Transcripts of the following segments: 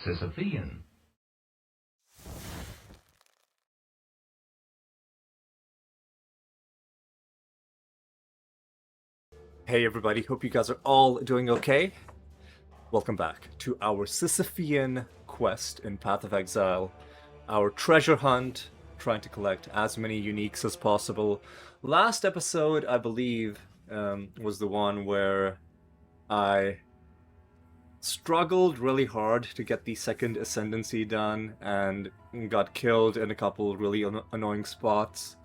Sisyphean. Hey everybody, hope you guys are all doing okay. Welcome back to our Sisyphean quest in Path of Exile. Our treasure hunt, trying to collect as many uniques as possible. Last episode, I believe, was the one where I struggled really hard to get the second ascendancy done and got killed in a couple really annoying spots.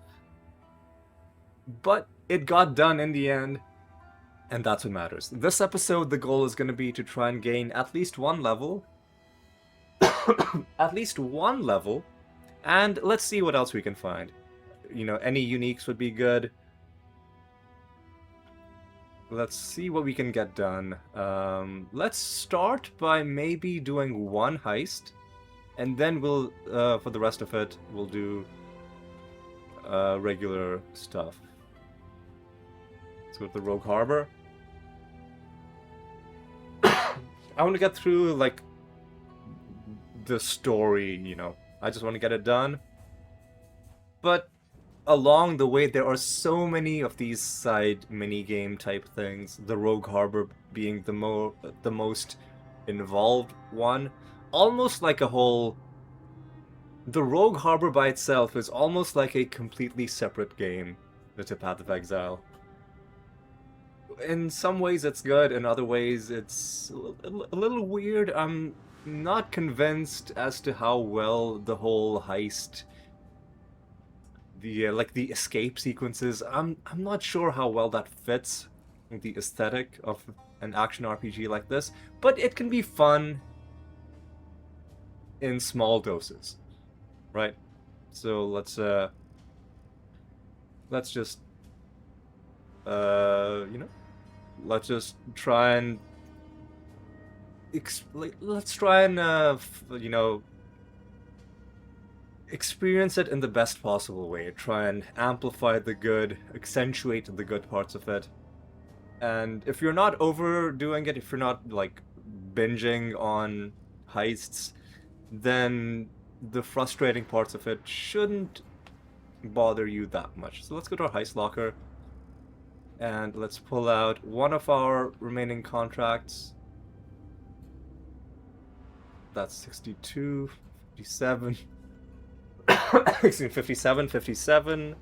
But it got done in the end. And that's what matters. This episode, the goal is going to be to try and gain at least one level. At least one level. And let's see what else we can find. You know, any uniques would be good. Let's see what we can get done. Let's start by maybe doing one heist. And then we'll, for the rest of it, we'll do regular stuff. Let's go to the Rogue Harbor. I want to get through, like, the story, you know. I just want to get it done. But along the way, there are so many of these side minigame type things. The Rogue Harbor being the most involved one. Almost like a whole... The Rogue Harbor by itself is almost like a completely separate game to Path of Exile. In some ways it's good, in other ways it's a little weird. I'm not convinced as to how well the whole heist, the the escape sequences, I'm not sure how well that fits the aesthetic of an action RPG like this, but it can be fun in small doses, right? So let's just you know, let's just try and you know, experience it in the best possible way. Try and amplify the good, accentuate the good parts of it. And if you're not overdoing it, if you're not like binging on heists, then the frustrating parts of it shouldn't bother you that much. So let's go to our heist locker. And let's pull out one of our remaining contracts. That's 62, 57. Excuse me, 57, 57.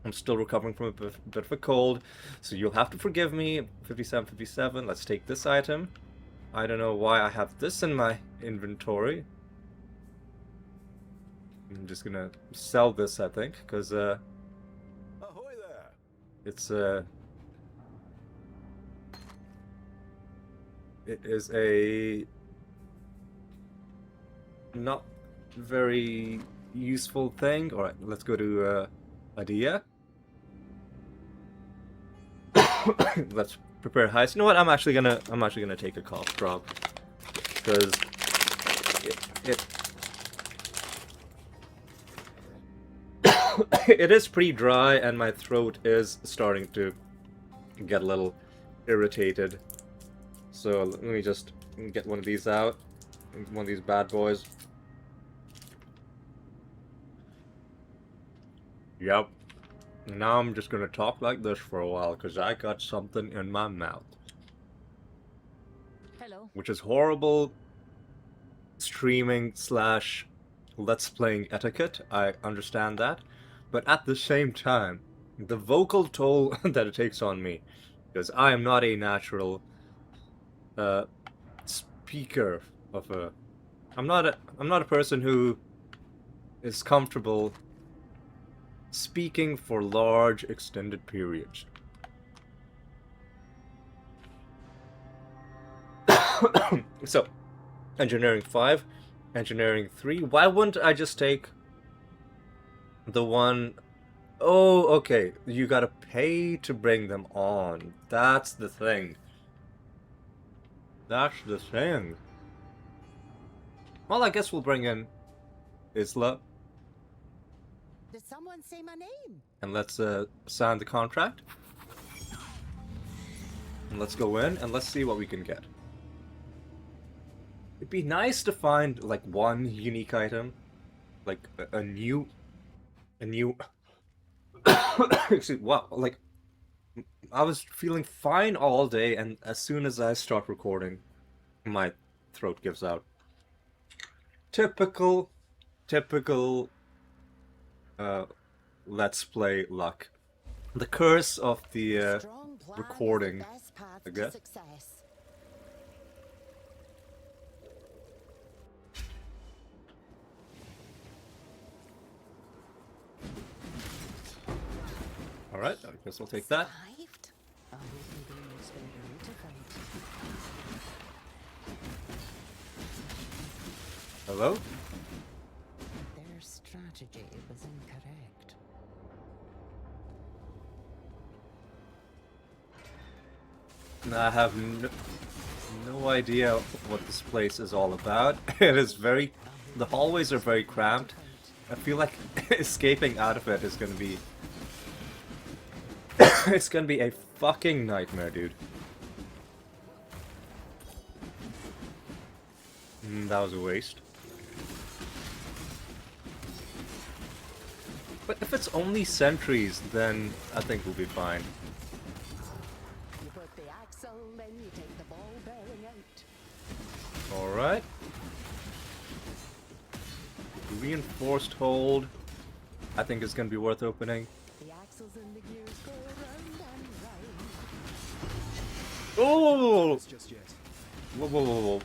I'm still recovering from a bit of a cold, so you'll have to forgive me. 57, 57. Let's take this item. I don't know why I have this in my inventory. I'm just gonna sell this, I think, because Ahoy there! it's it is a not very useful thing. All right, let's go to Adia. Let's prepare heist. You know what? I'm actually gonna take a cough drop because it is pretty dry and my throat is starting to get a little irritated. So let me just get one of these out. One of these bad boys. Yep. Now I'm just gonna talk like this for a while because I got something in my mouth. Hello. Which is horrible streaming slash let's playing etiquette. I understand that. But at the same time, the vocal toll that it takes on me, because I am not a natural speaker of a... I'm not a person who is comfortable speaking for large extended periods. So, engineering 5, engineering 3. Why wouldn't I just take the one... Oh, okay. You gotta pay to bring them on. That's the thing. That's the thing. Well, I guess we'll bring in Isla. Did someone say my name? And let's sign the contract. And let's go in and let's see what we can get. It'd be nice to find like one unique item, like a new, excuse, wow, like I was feeling fine all day, and as soon as I start recording, my throat gives out. Typical, typical, uh, let's play luck. The curse of the Strong plan is the recording, best path I to guess. success. All right, I guess I'll take that. Survived? I hope you're doing this very to fight. Hello? Their strategy was incorrect. I have no idea what this place is all about. It is very... The hallways are very cramped. I feel like escaping out of it is gonna be... it's gonna be a fucking nightmare, dude. That was a waste. But if it's only sentries, then I think we'll be fine. You put the axle, then you take the ball bearing out. Alright. Reinforced hold. I think it's gonna be worth opening. The axles and the gears go round and round. Oh! Just yet. Whoa, whoa, whoa, whoa.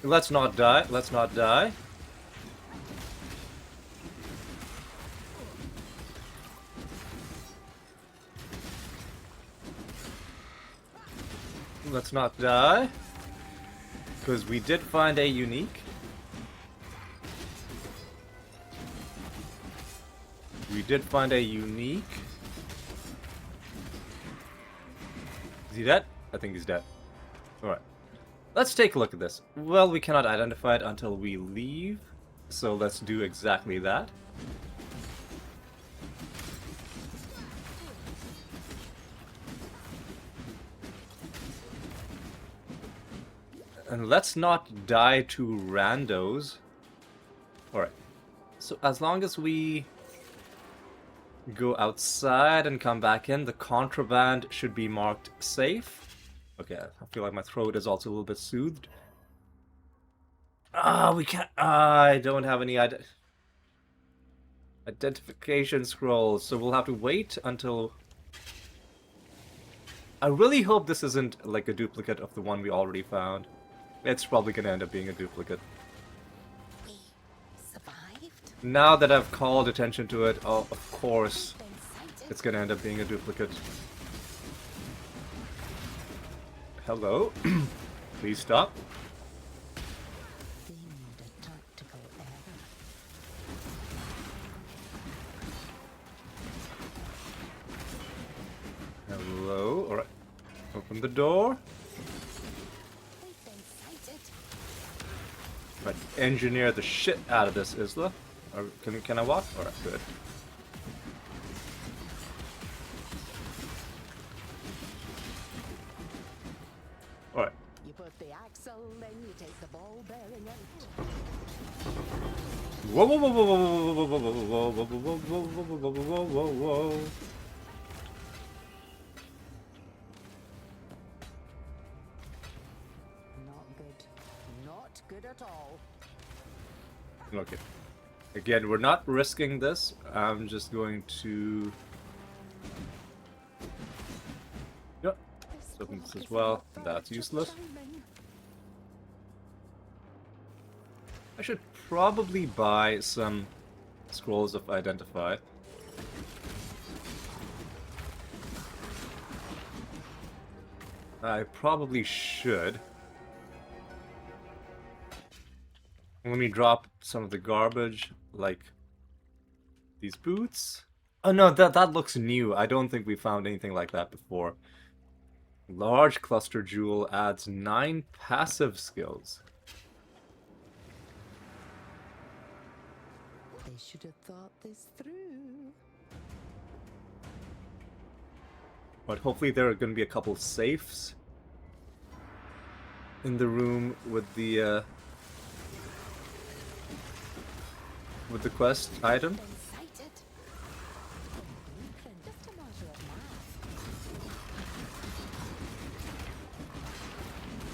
Let's not die. Let's not die. Let's not die. Because we did find a unique. We did find a unique. Is he dead? I think he's dead. Alright. Let's take a look at this. Well, we cannot identify it until we leave. So let's do exactly that. And let's not die to randos. Alright. So as long as we go outside and come back in, the contraband should be marked safe. Okay, I feel like my throat is also a little bit soothed. We can't... I don't have any identification scrolls, so we'll have to wait until... I really hope this isn't like a duplicate of the one we already found. It's probably gonna end up being a duplicate. We survived? Now that I've called attention to it, oh, of course, Been sighted? it's gonna end up being a duplicate. Hello? Please stop. Deemed a tactical error. Hello? Alright. Open the door. We've been sighted. Right. Engineer the shit out of this, Isla. Or can I walk? Alright, good. Alright. You put the axle, then you take the ball bearing out. Whoa, whoa, whoa, whoa, whoa, whoa, whoa, whoa, whoa, whoa, whoa, whoa, whoa, whoa, whoa, whoa, whoa. Not good. Not good at all. Okay. Again, we're not risking this. I'm just going to... Yep. Let's open this as well. That's useless. I should probably buy some scrolls of identify. I probably should. Let me drop some of the garbage, like these boots. Oh no, that looks new. I don't think we found anything like that before. Large cluster jewel adds 9 passive skills. They should have thought this through. But hopefully there are going to be a couple safes in the room with the quest item. Been sighted. Blueprint, just a matter of math.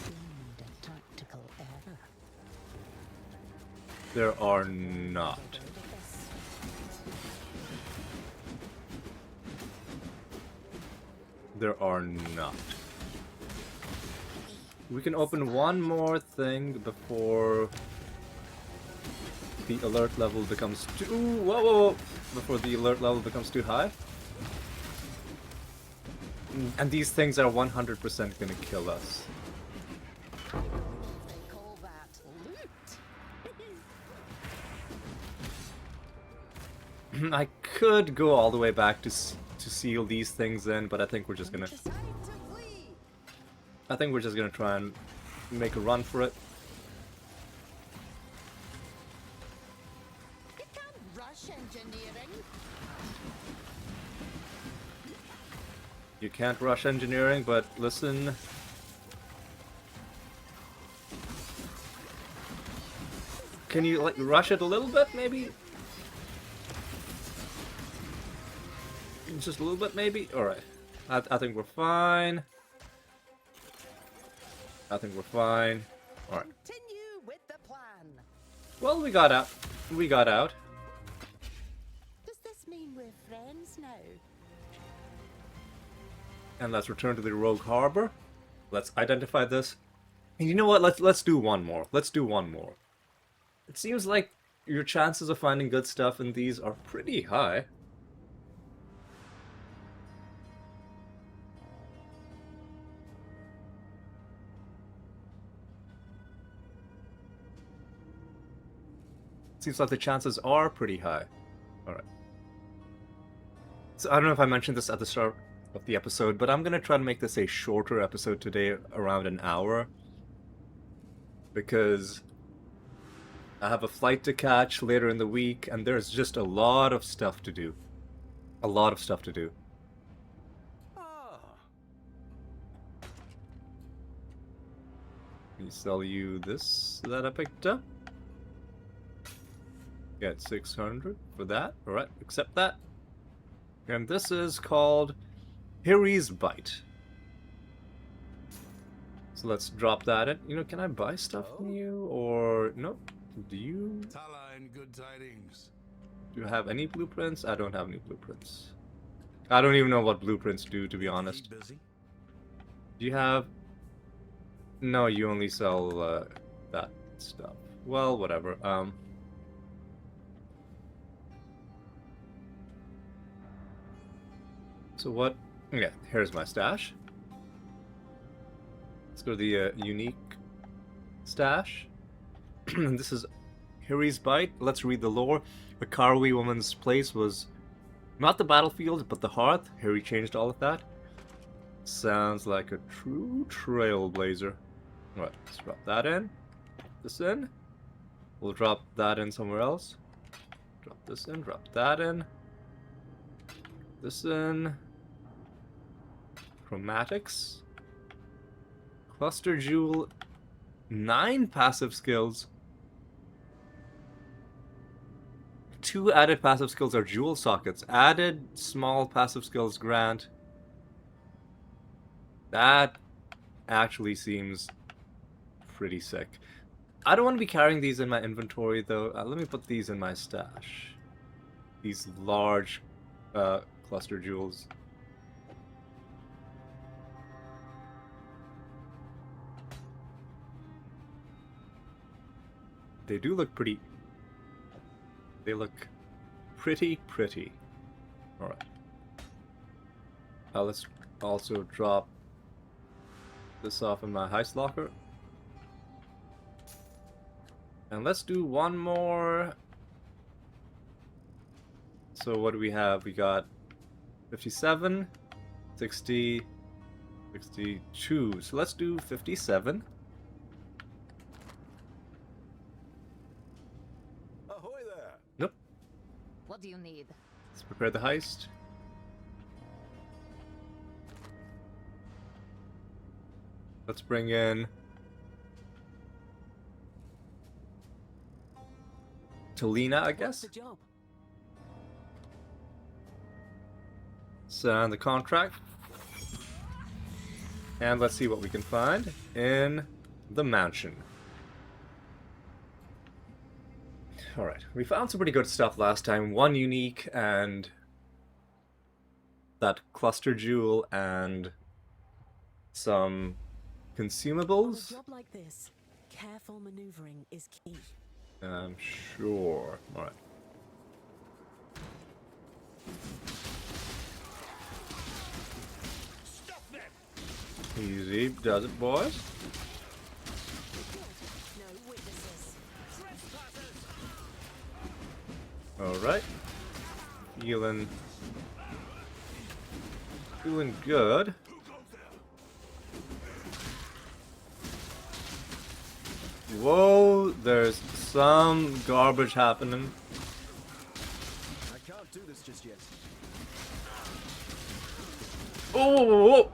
Seemed a tactical error. There are not. Heard of this? There are not. We can open one more thing before the alert level becomes too... Whoa! Before the alert level becomes too high. And these things are 100% gonna kill us. They call that loot. I could go all the way back to seal these things in, but I think we're just gonna... Time to flee. I think we're just gonna try and make a run for it. You can't rush engineering. You can't rush engineering, but listen... Can you, like, rush it a little bit, maybe? Just a little bit, maybe? Alright. I think we're fine. I think we're fine. Alright. Continue with the plan. Well, we got out. We got out. Does this mean we're friends now? And let's return to the Rogue Harbor. Let's identify this. And you know what? Let's do one more. Let's do one more. It seems like your chances of finding good stuff in these are pretty high. Seems like the chances are pretty high. Alright. So I don't know if I mentioned this at the start of the episode, but I'm gonna try to make this a shorter episode today, around an hour. Because I have a flight to catch later in the week, and there's just a lot of stuff to do. A lot of stuff to do. Ah, Let me sell you this that I picked up. Get 600 for that. Alright, accept that. And this is called Harry's Bite. So let's drop that in. You know, can I buy stuff from you? Or, nope. Do you? Taline, good tidings. Do you have any blueprints? I don't have any blueprints. I don't even know what blueprints do, to be honest. Keep busy. Do you have... No, you only sell that stuff. Well, whatever. So what... Yeah, here's my stash. Let's go to the unique stash. And this is Harry's Bite. Let's read the lore. The Karwi woman's place was not the battlefield, but the hearth. Harry changed all of that. Sounds like a true trailblazer. Alright, let's drop that in. Drop this in. We'll drop that in somewhere else. Drop this in, drop that in. This in. Chromatics. Cluster Jewel. 9 passive skills. 2 added passive skills are jewel sockets. Added small passive skills grant. That actually seems pretty sick. I don't want to be carrying these in my inventory though. Let me put these in my stash. These large cluster jewels. They do look pretty... They look pretty. Alright. Let's also drop this off in my heist locker. And let's do one more. So what do we have? We got 57, 60, 62. So let's do 57. Ahoy there. Nope. What do you need? Let's prepare the heist. Let's bring in to Lena, I What's guess. the job? Sign the contract. And let's see what we can find in the mansion. Alright, we found some pretty good stuff last time. One unique and that cluster jewel and some On a consumables. job like this, careful maneuvering is key. Sure. Alright. Easy does it, boys. No witnesses. Alright. Feeling good. Whoa, there's some garbage happening. I can't do this just yet. Oh,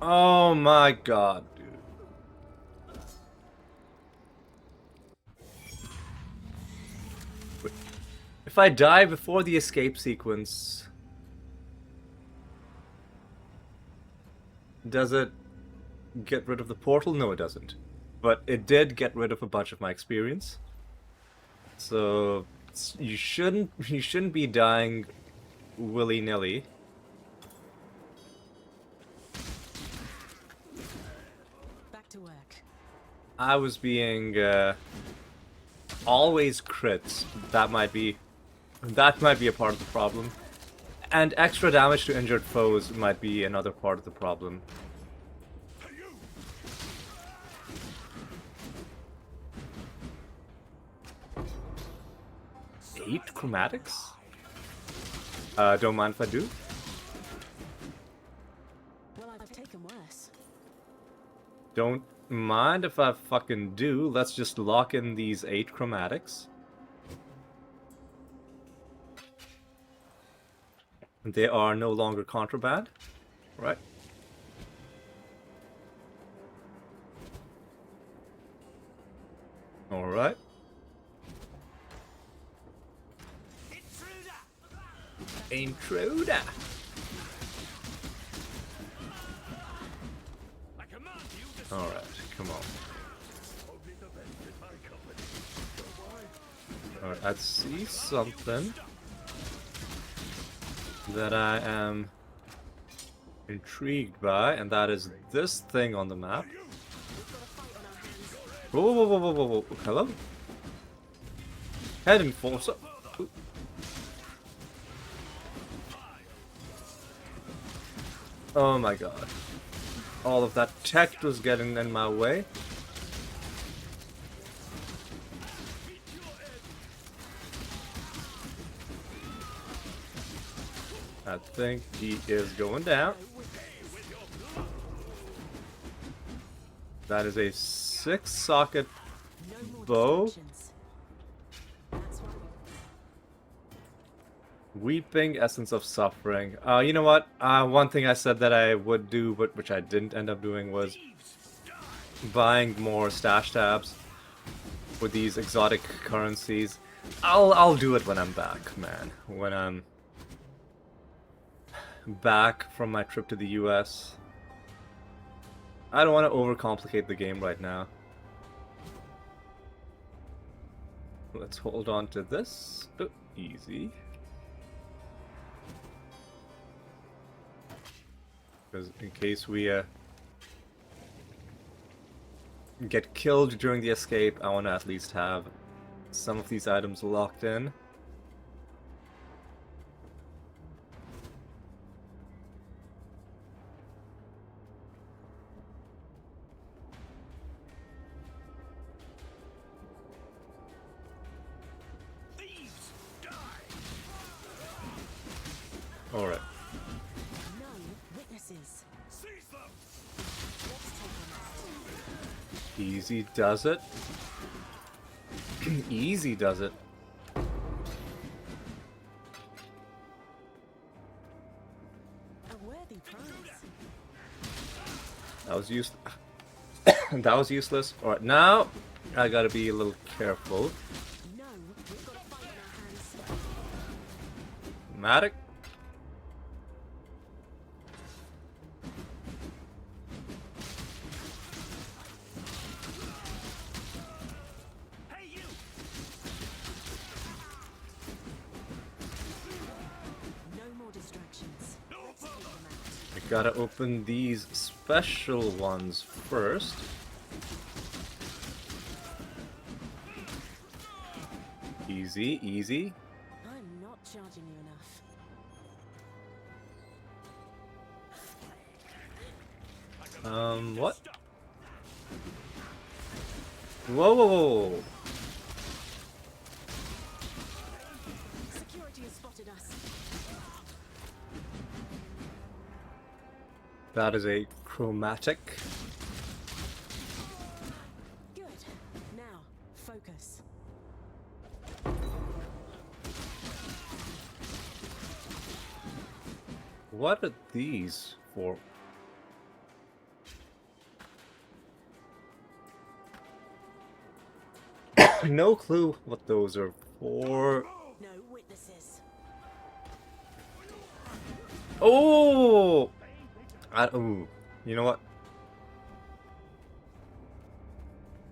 oh my god, dude. Wait. If I die before the escape sequence, does it get rid of the portal? No, it doesn't. But it did get rid of a bunch of my experience. So you shouldn't be dying willy-nilly. Back to work. I was being always crits. That might be a part of the problem. And extra damage to injured foes might be another part of the problem. 8 chromatics? Don't mind if I do. Well, I've taken worse. Don't mind if I fucking do. Let's just lock in these 8 chromatics. They are no longer contraband. Right. Alright. Intruder! Alright, come on. Alright, I see something that I am intrigued by, and that is this thing on the map. Whoa, whoa, whoa, whoa, whoa, whoa. Hello? Head enforcer. Ooh. Oh my god. All of that tech was getting in my way. I think he is going down. That is a 6-socket No more bow. distractions. That's why Weeping Essence of Suffering. You know what? One thing I said that I would do, but which I didn't end up doing, was buying more stash tabs with these exotic currencies. I'll do it when I'm back, man. When I'm back from my trip to the US. I don't want to overcomplicate the game right now. Let's hold on to this. Oh, easy. Because in case we get killed during the escape, I want to at least have some of these items locked in. Alright. no witnesses. Easy does it. Easy does it. A worthy prize. That was useless. That was useless. Alright, now I gotta be a little careful. No, we've got to fight chromatic. Hey, you! No more distractions. No Let's take further! them out. I gotta open these special ones first. Easy, easy. I'm not charging you enough. What? Whoa, whoa, whoa. Security has spotted us. That is a chromatic. Good. Now, focus. What are these for? No clue what those are for. No witnesses. Oh! Ooh. You know what?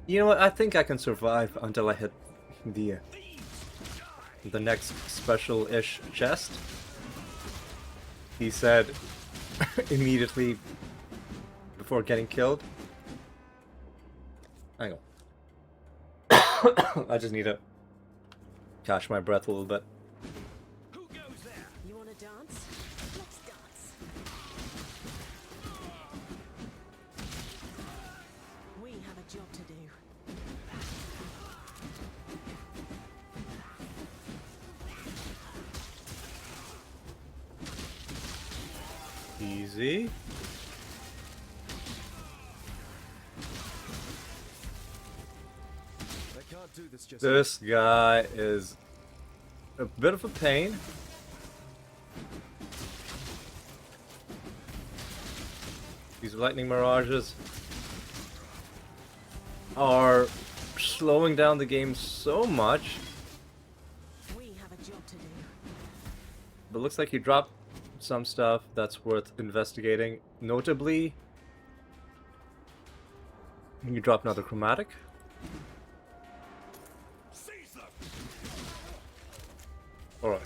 You know what? I think I can survive until I hit the next special-ish chest. He said immediately before getting killed. Hang on. I just need to catch my breath a little bit. Who goes there? You wanna dance? Let's dance. We have a job to do. Easy. I can't do this just This guy is a bit of a pain. These lightning mirages are slowing down the game so much. We have a job to do. But looks like he dropped some stuff that's worth investigating. Notably, you dropped another chromatic. Seize them! Alright.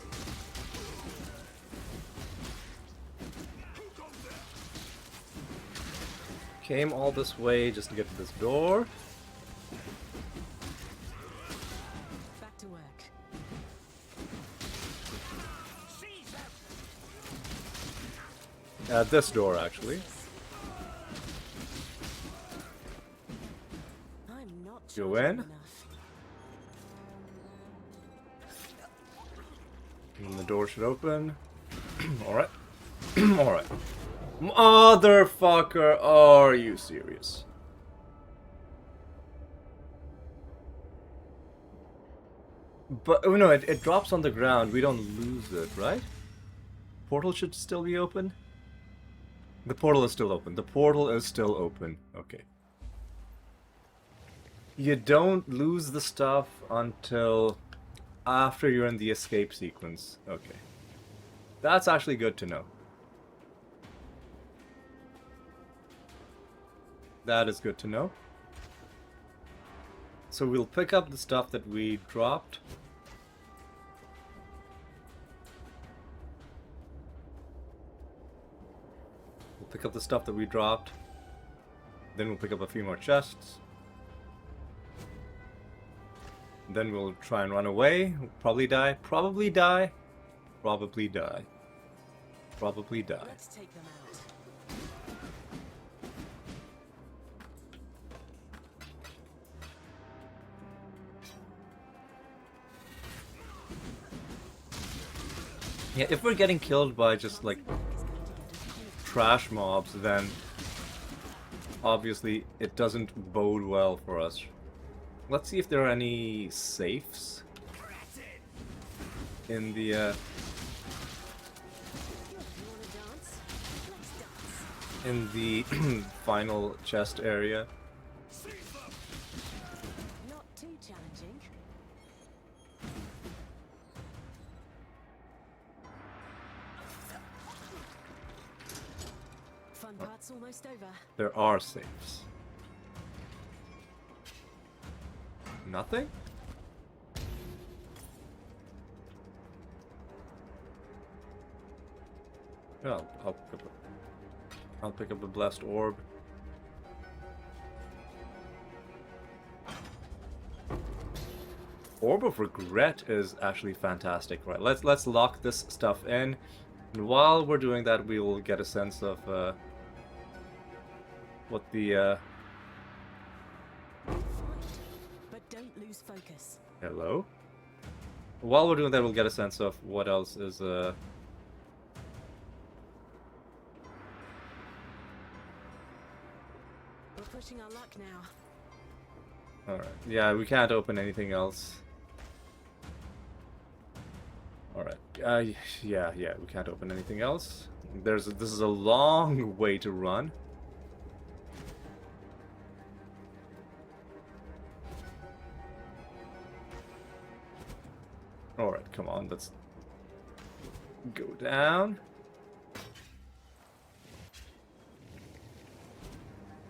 Who goes there? Came all this way just to get to this door. Back to work. Seize them! At this door, actually. I'm not Go charging in. enough. And the door should open. Alright. Alright. Motherfucker, are you serious? But, oh no, it drops on the ground. We don't lose it, right? Portal should still be open? The portal is still open. The portal is still open. Okay. You don't lose the stuff until after you're in the escape sequence. Okay. That's actually good to know. That is good to know. So we'll pick up the stuff that we dropped. We'll pick up the stuff that we dropped. Then we'll pick up a few more chests. Then we'll try and run away. We'll probably die. Probably die. Probably die. Probably die. Let's take them out. Yeah, if we're getting killed by just like Is going to get us caught. trash mobs, then obviously it doesn't bode well for us. Let's see if there are any safes in the You wanna dance? Let's dance. in the final chest area. Not too challenging. almost over. There are safes. Nothing? Yeah, I'll pick up a blessed orb. Orb of Regret is actually fantastic, right? Let's lock this stuff in, and while we're doing that, we will get a sense of what the But don't lose focus. hello. While we're doing that, we'll get a sense of what else is We're pushing our luck now. All right. Yeah, we can't open anything else. All right. Yeah, we can't open anything else. This is a long way to run. All right, come on, let's go down.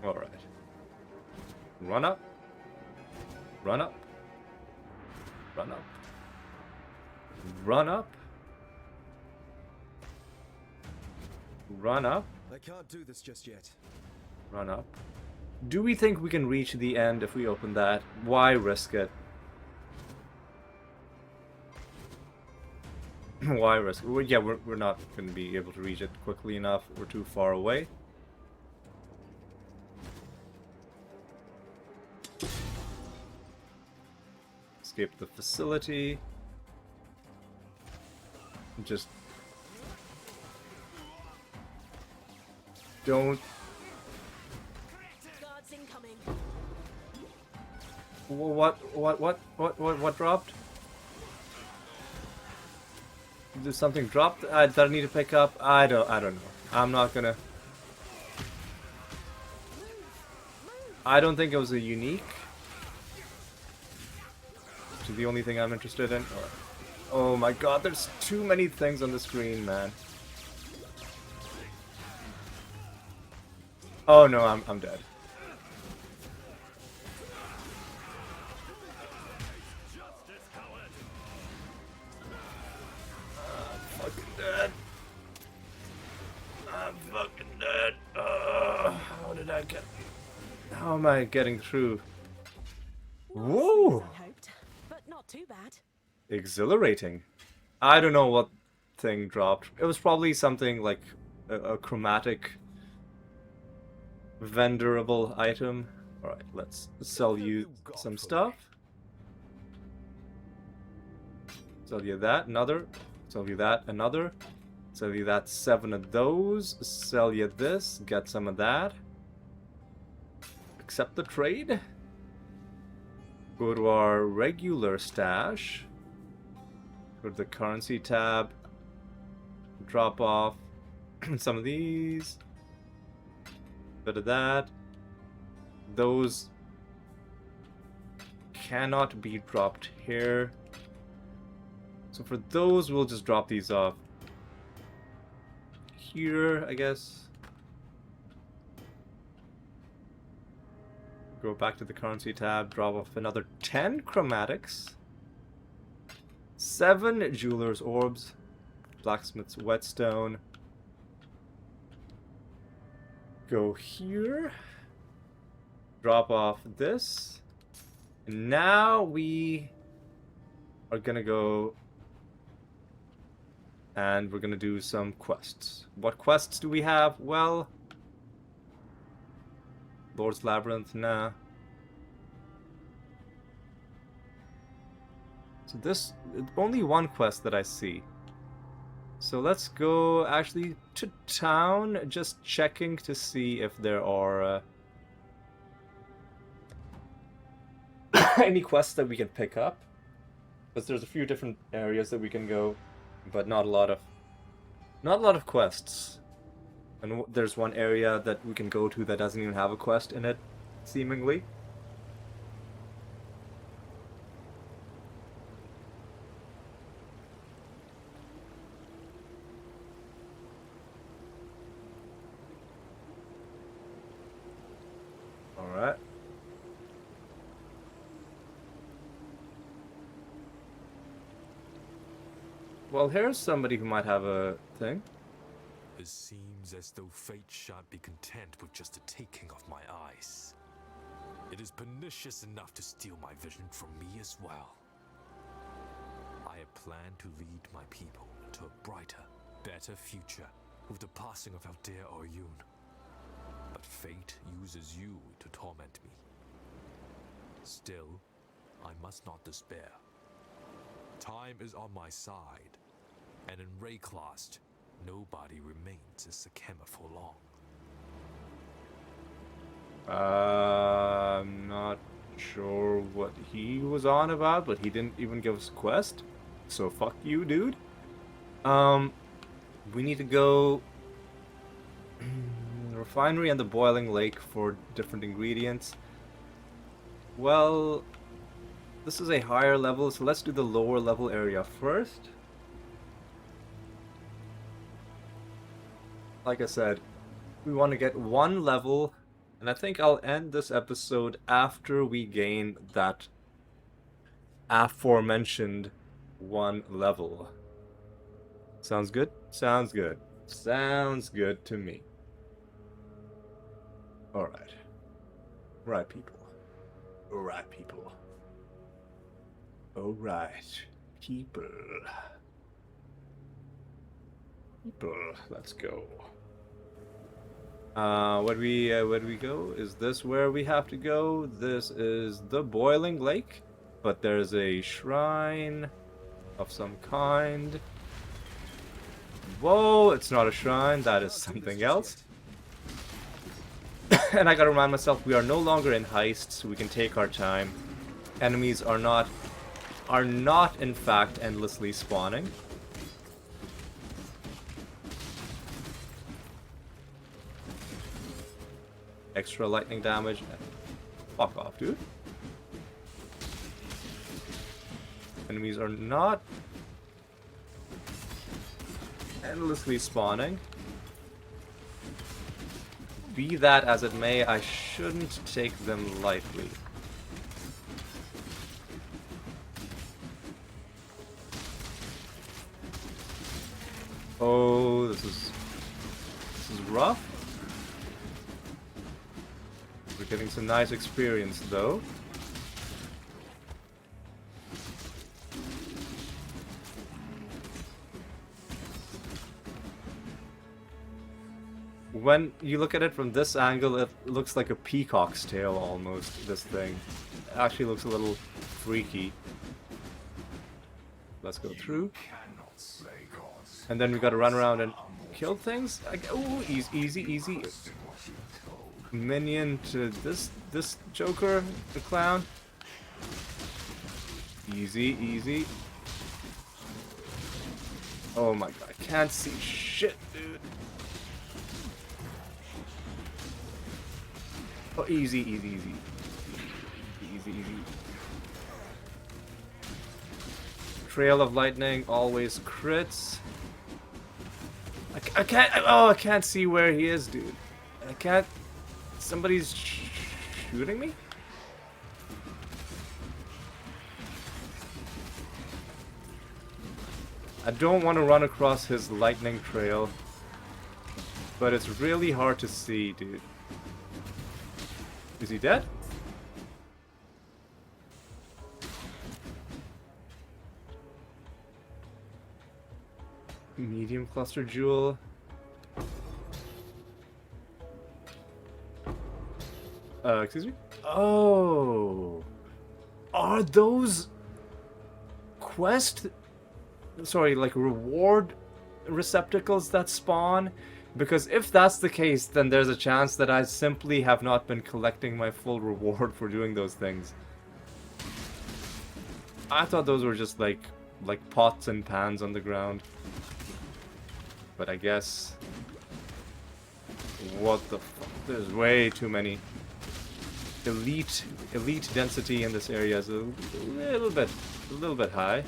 All right. Run up. Run up. Run up. Run up. Run up. I can't do this just yet. Run up. Do we think we can reach the end if we open that? Why risk it? Why risk it? Yeah, we're not going to be able to reach it quickly enough. We're too far away. Escape the facility. Just don't. Guards incoming. What dropped? Did something drop that I need to pick up? I don't know. I'm not gonna. I don't think it was a unique. Which is the only thing I'm interested in. Oh my god, there's too many things on the screen, man. Oh no, I'm dead. I'm fucking dead. I'm fucking dead. How did I get... How am I getting through? Whoa! I hoped, but not too bad. Exhilarating. I don't know what thing dropped. It was probably something like a chromatic vendorable item. Alright, let's sell you some stuff. Sell you that, another. Sell you that, another. Sell you that, 7 of those. Sell you this, get some of that. Accept the trade. Go to our regular stash. Go to the currency tab. Drop off some of these. Bit of that. Those cannot be dropped here. So for those, we'll just drop these off here, I guess. Go back to the currency tab, drop off another 10 chromatics, 7 jeweler's orbs, blacksmith's whetstone. Go here, drop off this, and now we are gonna go and we're gonna do some quests. What quests do we have? Well, Lord's Labyrinth, nah. So this, only one quest that I see. So let's go actually to town, just checking to see if there are any quests that we can pick up. Because there's a few different areas that we can go, but not a lot of quests. And there's one area that we can go to that doesn't even have a quest in it, seemingly. Alright. Well, here's somebody who might have a thing. It seems as though fate shan't be content with just the taking of my eyes. It is pernicious enough to steal my vision from me as well. I have planned to lead my people to a brighter, better future with the passing of our dear Oyun. But fate uses you to torment me. Still, I must not despair. Time is on my side, and in Rayclast, nobody remains as Sakema for long. I'm not sure what he was on about, but he didn't even give us a quest. So fuck you, dude. We need to go the refinery and the boiling lake for different ingredients. Well, this is a higher level, so let's do the lower level area first. Like I said, we want to get one level, and I think I'll end this episode after we gain that aforementioned one level. Sounds good? Sounds good. Sounds good to me. Alright. Right, people. Alright, people. Alright, people. People, let's go. Where do we go? Is this where we have to go? This is the boiling lake, but there's a shrine of some kind. Whoa, it's not a shrine, that is something else. And I gotta remind myself, we are no longer in heists, so we can take our time. Enemies are not in fact endlessly spawning. Extra lightning damage. Fuck off, dude. Enemies are not endlessly spawning. Be that as it may, I shouldn't take them lightly. Oh, this is rough. We're getting some nice experience though. When you look at it from this angle, it looks like a peacock's tail almost, this thing. It actually looks a little freaky. Let's go through. And then we gotta run around and kill things. Ooh, easy. Minion to this Joker, the clown. Easy. Oh my god, I can't see shit, dude. Oh, easy. Trail of lightning always crits. I can't see where he is, dude. I can't. Somebody's shooting me? I don't want to run across his lightning trail, but it's really hard to see, dude. Is he dead? Medium cluster jewel. Excuse me? Oh. Are those like reward receptacles that spawn? Because if that's the case, then there's a chance that I simply have not been collecting my full reward for doing those things. I thought those were just like pots and pans on the ground. But I guess... What the fuck? There's way too many. Elite density in this area is a little bit high.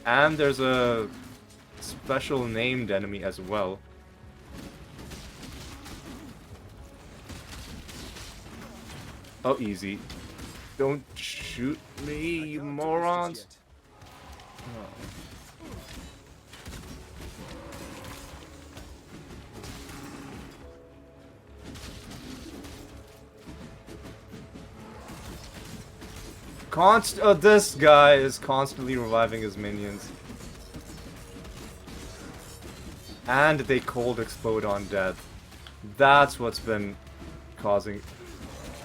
And there's a special named enemy as well. Oh, easy. Don't shoot me, I you can't do this morons. just yet. This guy is constantly reviving his minions. And they cold explode on death. That's what's been causing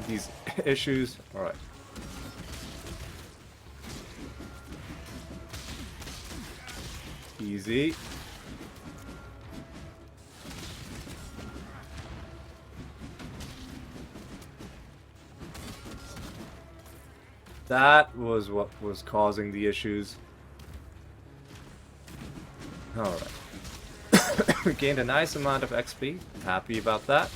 these issues. Alright. Easy. That was what was causing the issues. Alright. We gained a nice amount of XP. Happy about that.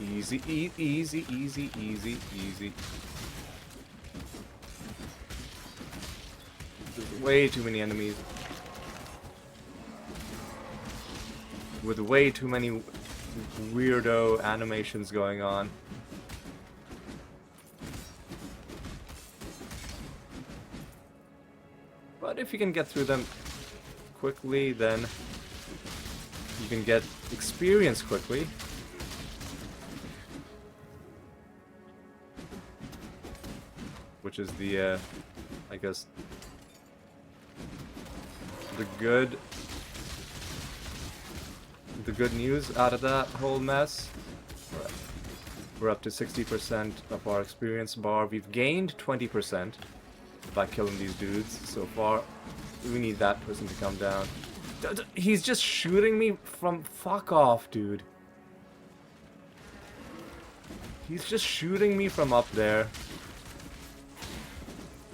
Easy, easy, easy, easy, easy. There's way too many enemies. With way too many weirdo animations going on. But if you can get through them quickly, then you can get experience quickly. Which is the, I guess, the good news out of that whole mess. Right. We're up to 60% of our experience bar. We've gained 20% by killing these dudes so far. We need that person to come down. He's just shooting me from... Fuck off, dude. He's just shooting me from up there.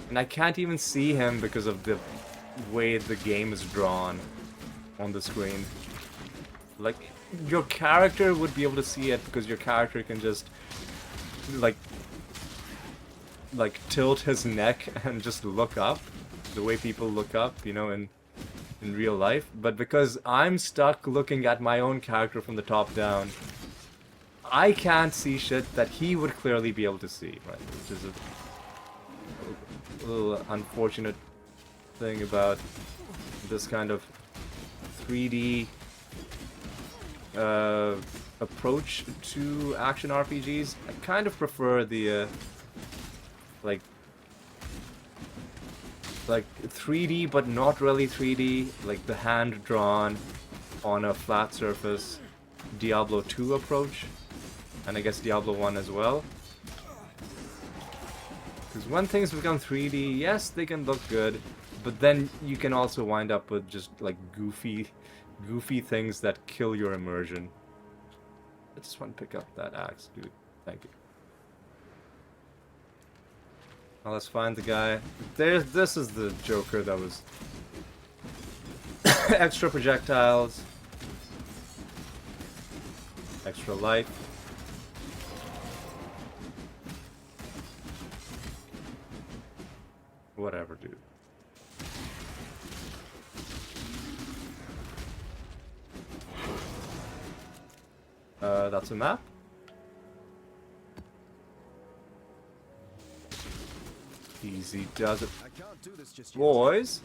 And I can't even see him because of the way the game is drawn on the screen. Like, your character would be able to see it because your character can just, like tilt his neck and just look up the way people look up, you know, in real life. But because I'm stuck looking at my own character from the top down, I can't see shit that he would clearly be able to see, right? Which is a little unfortunate thing about this kind of 3D approach to action RPGs. I kind of prefer the like 3D but not really 3D, like the hand drawn on a flat surface Diablo 2 approach, and I guess Diablo 1 as well. Because when things become 3D, yes, they can look good, but then you can also wind up with just like goofy things that kill your immersion. I just want to pick up that axe, dude. Thank you. Now let's find the guy. This is the Joker that was extra projectiles, extra life. Whatever, dude. That's a map. Easy does it, I can't do this just yet. boys.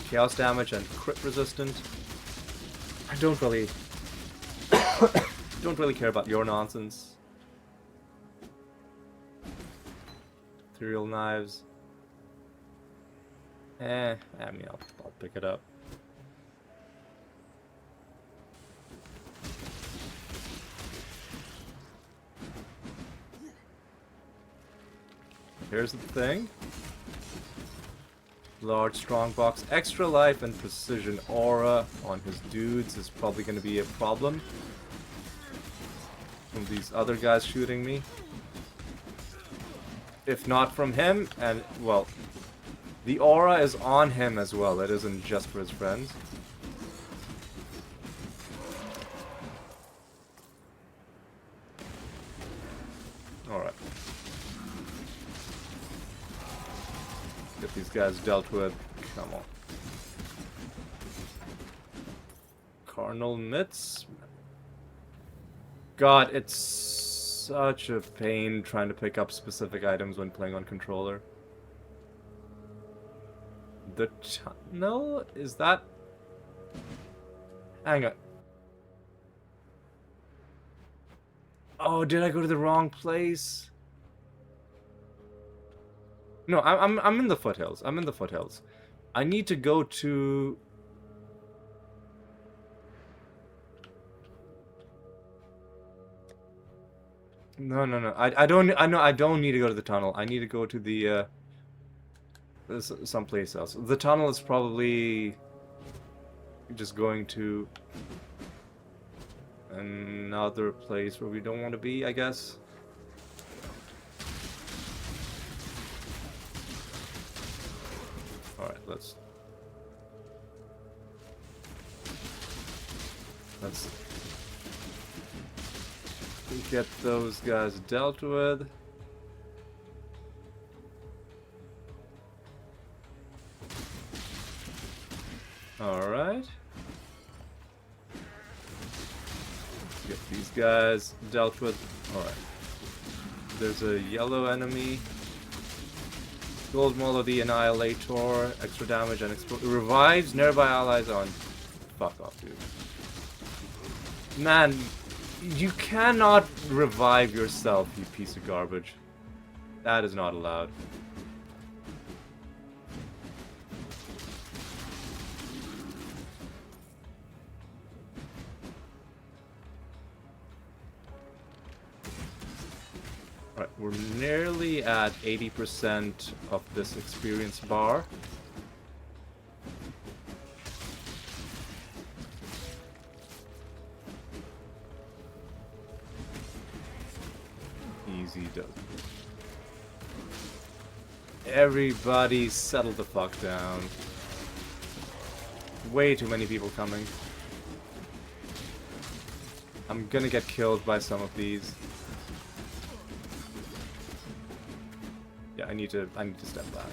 Chaos damage and crit resistant. I don't really care about your nonsense. Ethereal knives. I mean, I'll pick it up. Here's the thing. Large strong box, extra life and precision aura on his dudes is probably going to be a problem from these other guys shooting me. If not from him, and well, the aura is on him as well. It isn't just for his friends. Alright. Get these guys dealt with. Come on. Carnal mitts. God, it's such a pain trying to pick up specific items when playing on controller. The tunnel? Is that... Hang on. Oh, did I go to the wrong place? No, I'm in the foothills. I'm in the foothills. I need to go to... No. I don't need to go to the tunnel. I need to go to the someplace else. The tunnel is probably just going to another place where we don't want to be, I guess. All right, let's get those guys dealt with. Alright. Get these guys dealt with. Alright. There's a yellow enemy. Gold Maul of the Annihilator. Extra damage and revives nearby allies on. Fuck off, dude. Man, you cannot revive yourself, you piece of garbage. That is not allowed. Alright, we're nearly at 80% of this experience bar. Easy does. Everybody settle the fuck down. Way too many people coming. I'm gonna get killed by some of these. Yeah, I need to step back.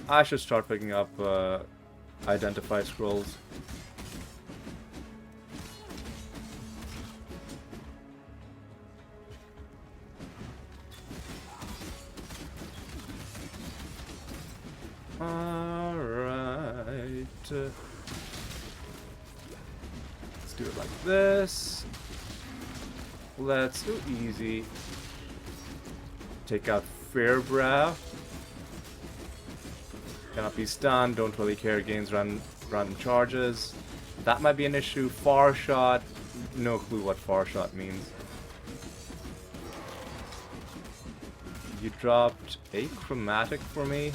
I should start picking up identify scrolls. Alright. Let's do it like this. Let's do easy. Take out Fairbrow. Cannot be stunned, don't really care, gains random charges. That might be an issue. Far shot, no clue what far shot means. You dropped a chromatic for me.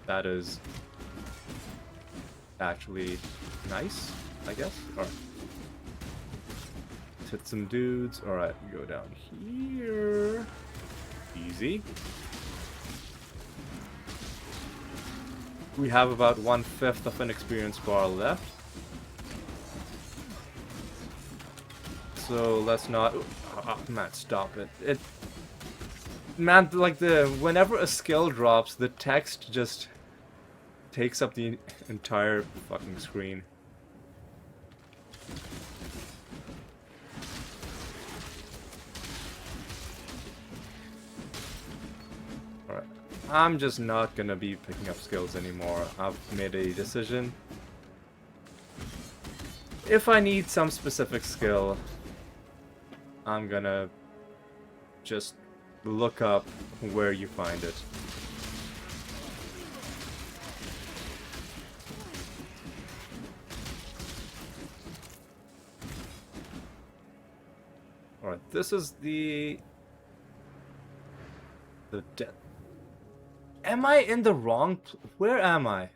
That is actually nice, I guess. Alright. Let's hit some dudes. Alright, we go down here. Easy. We have about 1/5 of an experience bar left. So let's not... Oh, man, stop it. Man, like whenever a skill drops, the text just takes up the entire fucking screen. Alright. I'm just not gonna be picking up skills anymore. I've made a decision. If I need some specific skill, I'm gonna just look up where you find it. Alright, this is the death. Am I in the wrong where am I?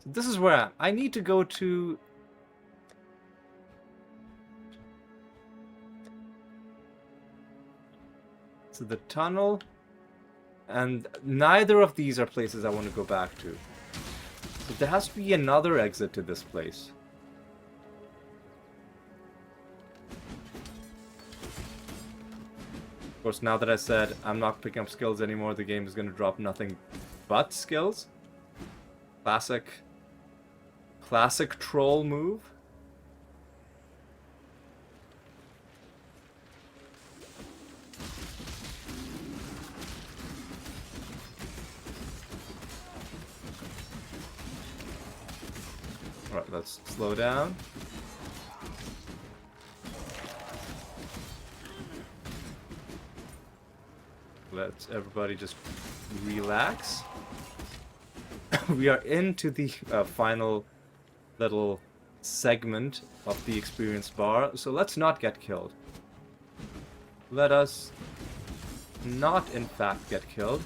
So this is where I need to go to... So the tunnel, and neither of these are places I want to go back to. So there has to be another exit to this place. Of course, now that I said I'm not picking up skills anymore, the game is going to drop nothing but skills. Classic troll move. Alright, let's slow down. Let's everybody just relax. We are into the final little segment of the experience bar, so let's not get killed. Let us not, in fact, get killed.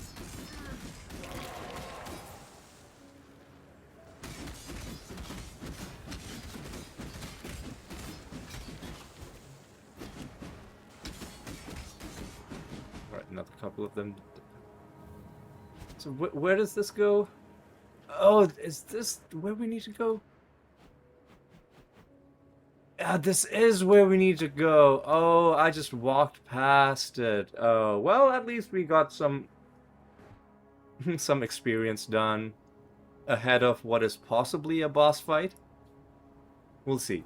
Alright, another couple of them. So where does this go? Oh, is this where we need to go? Yeah, this is where we need to go. Oh, I just walked past it. Oh, well, at least we got some some experience done ahead of what is possibly a boss fight. We'll see.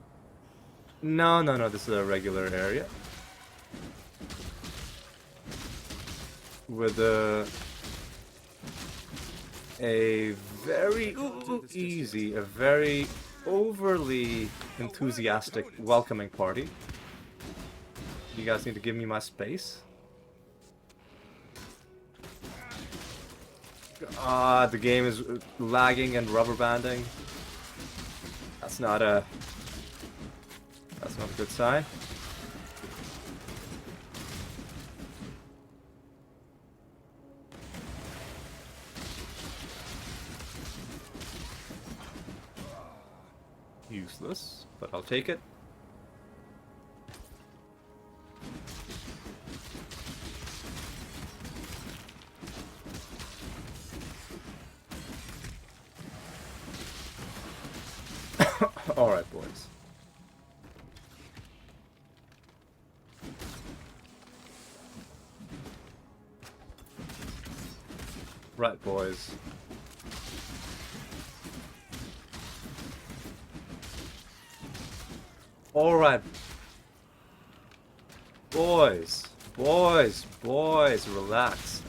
No, this is a regular area. With a very easy, a very overly enthusiastic welcoming party. You guys need to give me my space. The game is lagging and rubber banding. That's not a good sign. Useless, but I'll take it. All right, boys. Right, boys. Alright. Boys, relax.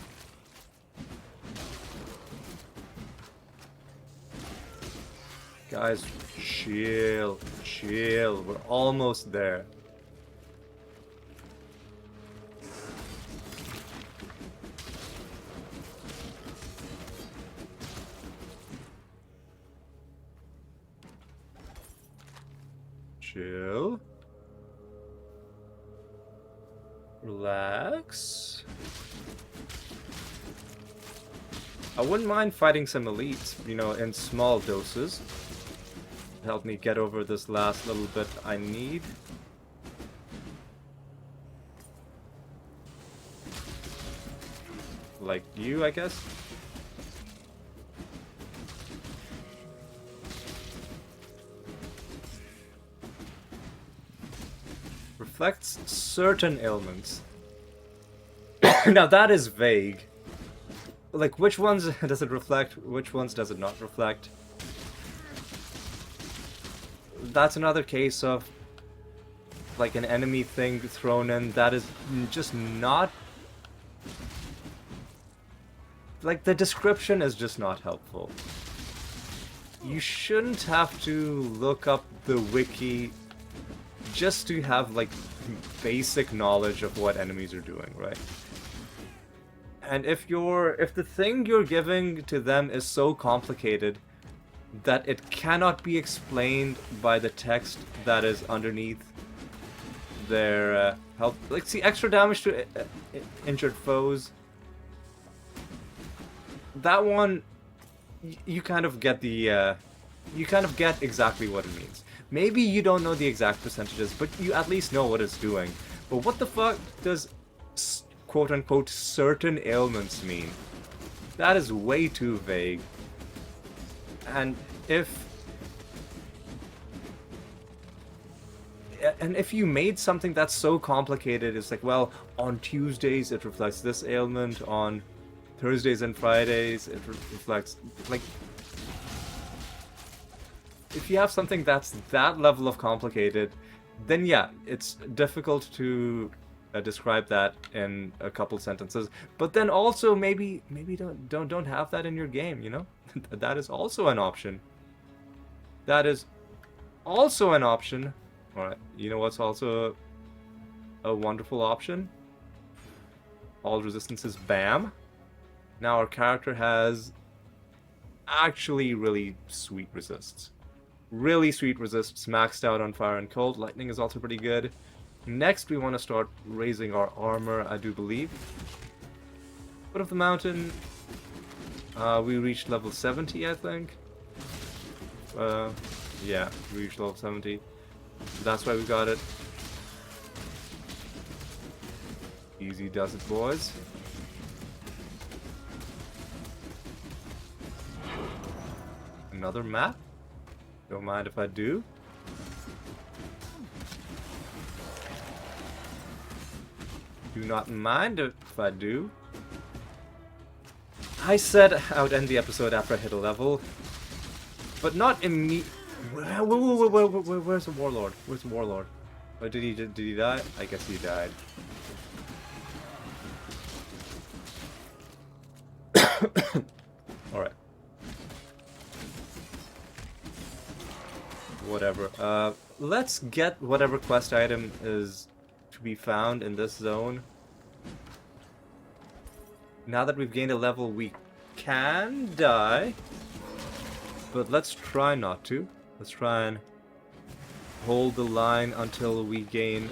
Guys, chill. We're almost there. Chill. Relax. I wouldn't mind fighting some elites, you know, in small doses. Help me get over this last little bit I need. Like you, I guess. Reflects certain ailments. Now that is vague. Like, which ones does it reflect? Which ones does it not reflect? That's another case of like an enemy thing thrown in that is just not, like, the description is just not helpful. You shouldn't have to look up the wiki just to have like basic knowledge of what enemies are doing, right? And if the thing you're giving to them is so complicated that it cannot be explained by the text that is underneath their health, like, see, extra damage to injured foes, that one, you kind of get the you kind of get exactly what it means. Maybe you don't know the exact percentages, but you at least know what it's doing. But what the fuck does quote-unquote certain ailments mean? That is way too vague. And and if you made something that's so complicated, it's like, well, on Tuesdays it reflects this ailment, on Thursdays and Fridays it reflects, like, if you have something that's that level of complicated, then yeah, it's difficult to describe that in a couple sentences. But then also maybe don't have that in your game, you know? That is also an option. That is also an option. Alright, you know what's also a wonderful option? All resistances BAM. Now our character has actually really sweet resists. Really sweet resists, maxed out on fire and cold. Lightning is also pretty good. Next, we want to start raising our armor, I do believe. Foot of the mountain. We reached level 70, I think. Yeah, we reached level 70. That's why we got it. Easy does it, boys. Another map? Don't mind if I do. Do not mind if I do. I said I would end the episode after I hit a level, but not immediately. Where's the warlord? Where's the warlord? Oh, did he die? I guess he died. All right. Whatever. Let's get whatever quest item is to be found in this zone. Now that we've gained a level, we can die, but let's try not to. Let's try and hold the line until we gain